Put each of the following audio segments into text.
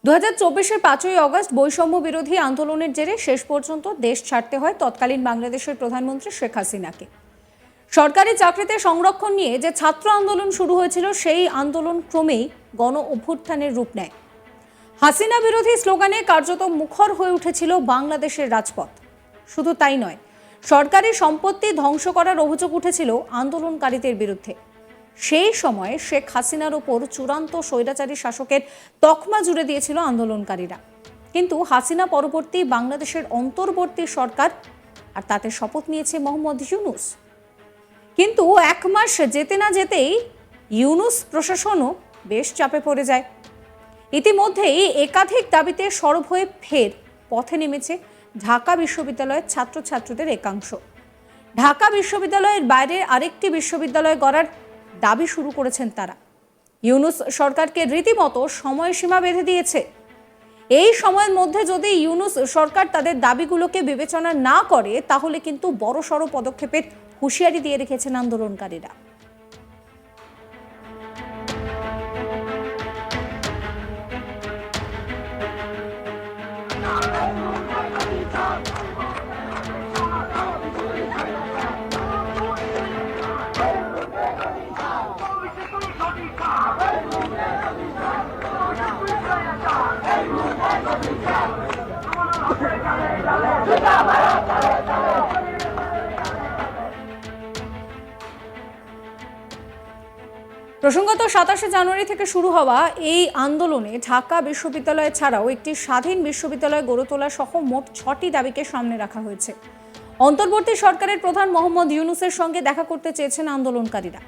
2024-এর 5ই August বৈষম্য বিরোধী আন্দোলনের জেরে শেষ পর্যন্ত দেশ ছাড়তে হয় তৎকালীন বাংলাদেশের প্রধানমন্ত্রী শেখ হাসিনাকে। সরকারি চাকরিতে সংরক্ষণ নিয়ে যে ছাত্র আন্দোলন শুরু হয়েছিল সেই আন্দোলন ক্রমেই গণ অভ্যুত্থানের রূপ নেয়। হাসিনা বিরোধী স্লোগানে কার্যত মুখর হয়ে উঠেছিল বাংলাদেশের রাজপথ। শুধু তাই নয়, সরকারি সম্পত্তি ধ্বংস করার অভিযোগ উঠেছিল আন্দোলনকারীদের বিরুদ্ধে। সেই সময়ে শেখ হাসিনার ওপর চূড়ান্ত স্বৈরাচারী শাসকের তকমা জুড়ে দিয়েছিল আন্দোলনকারীরা। কিন্তু হাসিনা পরবর্তী বাংলাদেশের অন্তর্বর্তী সরকার, আর তাতে শপথ নিয়েছে মোহাম্মদ ইউনূস। কিন্তু এক মাস যেতে না যেতেই ইউনূস প্রশাসনও বেশ চাপে পড়ে যায়। ইতিমধ্যেই একাধিক দাবিতে সরব হয়ে ফের পথে নেমেছে ঢাকা বিশ্ববিদ্যালয়ের ছাত্রছাত্রীদের একাংশ। ঢাকা বিশ্ববিদ্যালয়ের বাইরে আরেকটি বিশ্ববিদ্যালয় গড়ার দাবি শুরু করেছেন তারা। ইউনূস সরকারকে রীতিমতো সময়সীমা বেঁধে দিয়েছে। এই সময়ের মধ্যে যদি ইউনূস সরকার তাদের দাবিগুলোকে বিবেচনা না করে তাহলে কিন্তু বড়সড় পদক্ষেপের হুঁশিয়ারি দিয়ে রেখেছেন আন্দোলনকারীরা। প্রসঙ্গত 27শে জানুয়ারি থেকে শুরু হওয়া এই আন্দোলনে ঢাকা বিশ্ববিদ্যালয় ছাড়াও একটি স্বাধীন বিশ্ববিদ্যালয় গড়ে তোলা সহ মোট 6টি দাবিকে সামনে রাখা হয়েছে। অন্তর্বর্তী সরকারের প্রধান মোহাম্মদ ইউনূসের সঙ্গে দেখা করতে চেয়েছেন আন্দোলনকারীরা।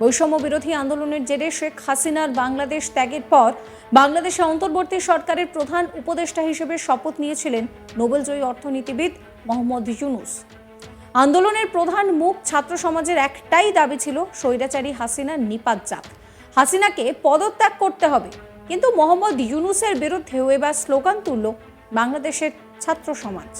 বৈষম্য বিরোধী আন্দোলনের জেরে শেখ হাসিনার বাংলাদেশ ত্যাগের পর বাংলাদেশে অন্তর্বর্তী সরকারের প্রধান উপদেষ্টা হিসেবে শপথ নিয়েছিলেন নোবেলজয়ী অর্থনীতিবিদ মোহাম্মদ ইউনূস। আন্দোলনের প্রধান মুখ ছাত্র সমাজের একটাই দাবি ছিল স্বৈরাচারী হাসিনার নিপাত যাক, হাসিনাকে পদত্যাগ করতে হবে। কিন্তু মোহাম্মদ ইউনূসের বিরুদ্ধেও এবার স্লোগান তুলল বাংলাদেশের ছাত্র সমাজ।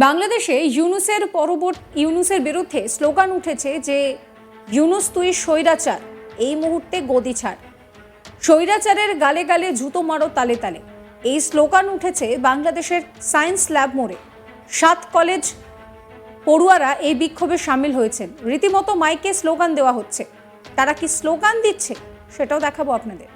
বাংলাদেশে ইউনূসের বিরুদ্ধে স্লোগান উঠেছে যে ইউনূস তুই স্বৈরাচার, এই মুহূর্তে গদি ছাড়, স্বৈরাচারের গালে গালে জুতো মারো তালে তালে। এই স্লোগান উঠেছে বাংলাদেশের সায়েন্স ল্যাব মোড়ে। 7 কলেজ পড়ুয়ারা এই বিক্ষোভে সামিল হয়েছেন। রীতিমতো মাইকে স্লোগান দেওয়া হচ্ছে। তারা কি স্লোগান দিচ্ছে সেটাও দেখাবো আপনাদের।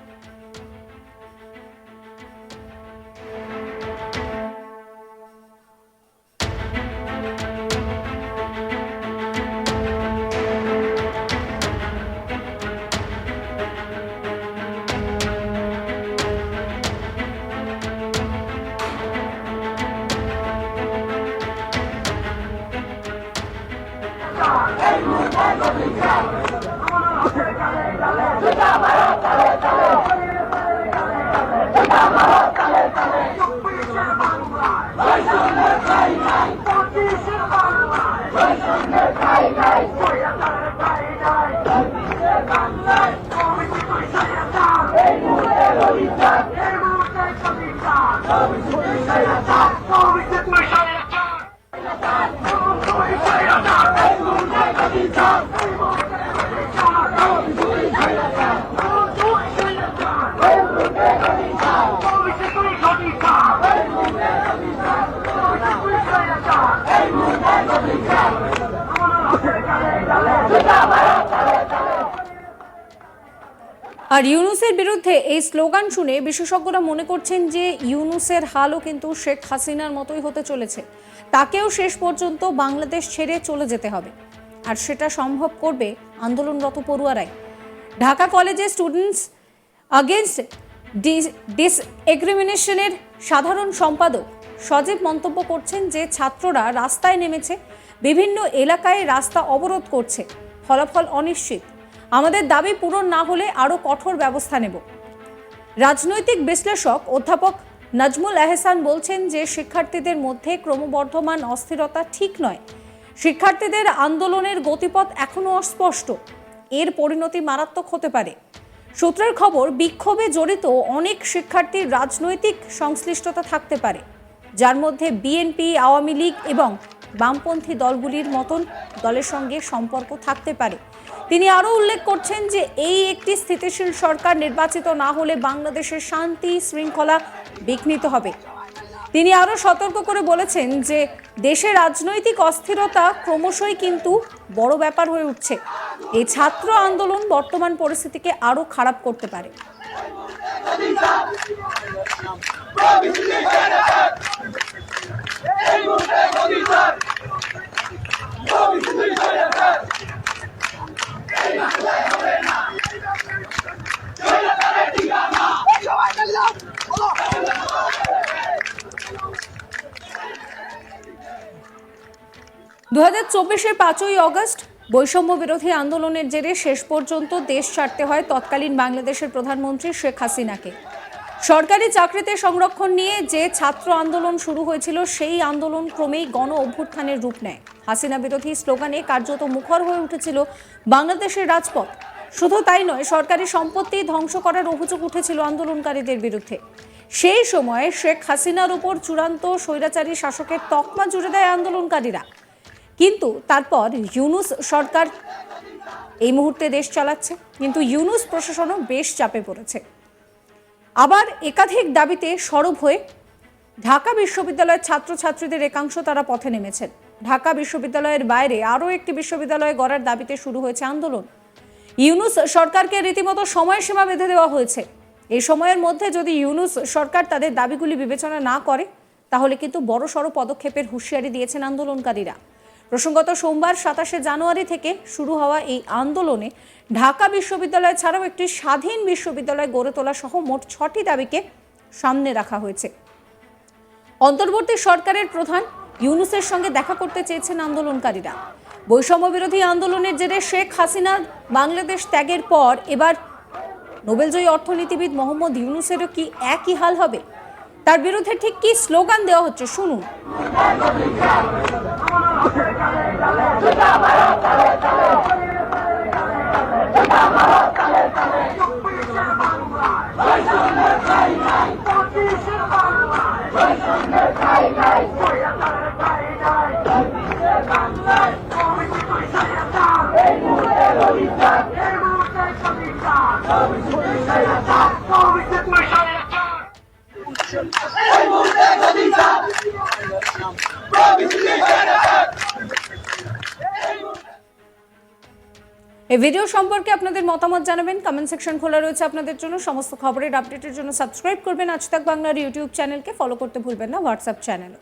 আর ইউনূসের বিরুদ্ধে এই স্লোগান শুনে বিশেষজ্ঞরা মনে করছেন যে ইউনূসের হালও কিন্তু শেখ হাসিনার মতোই হতে চলেছে। তাকেও শেষ পর্যন্ত বাংলাদেশ ছেড়ে চলে যেতে হবে, আর সেটা সম্ভব করবে আন্দোলনরত পড়ুয়ারাই। ঢাকা কলেজে স্টুডেন্টস আগেনস্ট ডিসএগ্রিমিনেশনের সাধারণ সম্পাদক সজীব মন্তব্য করছেন যে ছাত্ররা রাস্তায় নেমেছে, বিভিন্ন এলাকায় রাস্তা অবরোধ করছে, ফলাফল অনিশ্চিত। আমাদের দাবি পূরণ না হলে আরও কঠোর ব্যবস্থা নেব। রাজনৈতিক বিশ্লেষক অধ্যাপক নাজমুল এহসান বলছেন যে শিক্ষার্থীদের মধ্যে ক্রমবর্ধমান অস্থিরতা ঠিক নয়। শিক্ষার্থীদের আন্দোলনের গতিপথ এখনো অস্পষ্ট, এর পরিণতি মারাত্মক হতে পারে। সূত্রের খবর, বিক্ষোভে জড়িত অনেক শিক্ষার্থীর রাজনৈতিক সংশ্লিষ্টতা থাকতে পারে, যার মধ্যে বিএনপি, আওয়ামী লীগ এবং বামপন্থী দলগুলির মতন দলের সঙ্গে সম্পর্ক থাকতে পারে। তিনি আরও উল্লেখ করছেন যে এই একটি স্থিতিশীল সরকার নির্বাচিত না হলে বাংলাদেশের শান্তি শৃঙ্খলা বিঘ্নিত হবে। তিনি আরও সতর্ক করে বলেছেন যে দেশে রাজনৈতিক অস্থিরতা ক্রমশই কিন্তু বড় ব্যাপার হয়ে উঠছে। এই ছাত্র আন্দোলন বর্তমান পরিস্থিতিকে আরও খারাপ করতে পারে। 2024-এর 5ই অগস্ট বৈষম্য বিরোধী আন্দোলনের জেরে শেষ পর্যন্ত দেশ ছাড়তে হয় তৎকালীন বাংলাদেশের প্রধানমন্ত্রী শেখ হাসিনাকে। সরকারি চাকরিতে সংরক্ষণ নিয়ে যে ছাত্র আন্দোলন শুরু হয়েছিল, সেই আন্দোলন ক্রমেই গণ অভ্যুত্থানের রূপ নেয়। হাসিনা বিরোধী স্লোগানে কার্যত মুখর হয়ে উঠেছিল বাংলাদেশের রাজপথ। শুধু তাই নয়, সরকারি সম্পত্তি ধ্বংস করার অভিযোগ উঠেছিল আন্দোলনকারীদের বিরুদ্ধে। সেই সময়ে শেখ হাসিনার উপর চূড়ান্ত স্বৈরাচারী শাসকের তকমা জুড়ে দেয় আন্দোলনকারীরা। কিন্তু তারপর ইউনূস সরকার এই মুহূর্তে দেশ চালাচ্ছে, কিন্তু ইউনূস প্রশাসনও বেশ চাপে পড়েছে। আবার একাধিক দাবিতে সরব হয়ে ঢাকা বিশ্ববিদ্যালয়ের ছাত্রছাত্রীদের একাংশ তারা পথে নেমেছেন। ঢাকা বিশ্ববিদ্যালয়ের বাইরে আরও একটি বিশ্ববিদ্যালয় গড়ার দাবিতে শুরু হয়েছে আন্দোলন। ইউনূস সরকারকে রীতিমতো সময়সীমা বেঁধে দেওয়া হয়েছে। এই সময়ের মধ্যে যদি ইউনূস সরকার তাদের দাবিগুলি বিবেচনা না করে, তাহলে কিন্তু বড়সড় পদক্ষেপের হুঁশিয়ারি দিয়েছেন আন্দোলনকারীরা। প্রসঙ্গত, সোমবার 27শে জানুয়ারি থেকে শুরু হওয়া এই আন্দোলনে ঢাকা বিশ্ববিদ্যালয় ছাড়াও একটি স্বাধীন বিশ্ববিদ্যালয় গড়ে তোলা সহ মোট 6টি দাবিকে সামনে রাখা হয়েছে। অন্তর্বর্তী সরকারের প্রধান ইউনূসের সঙ্গে দেখা করতে চেয়েছেন আন্দোলনকারীরা। বৈষম্য বিরোধী আন্দোলনের জেরে শেখ হাসিনার বাংলাদেশ ত্যাগের পর এবার নোবেলজয়ী অর্থনীতিবিদ মোহাম্মদ ইউনূসেরও কি একই হাল হবে? তার বিরুদ্ধে ঠিক কি স্লোগান দেওয়া হচ্ছে, শুনুন। এই ভিডিও সম্পর্কে আপনাদের মতামত জানাবেন, কমেন্ট সেকশন খোলা রয়েছে আপনাদের জন্য। সমস্ত খবরের আপডেটের জন্য সাবস্ক্রাইব করবেন আজ তাক বাংলার ইউটিউব চ্যানেলকে, ফলো করতে ভুলবেন না হোয়াটসঅ্যাপ চ্যানেল।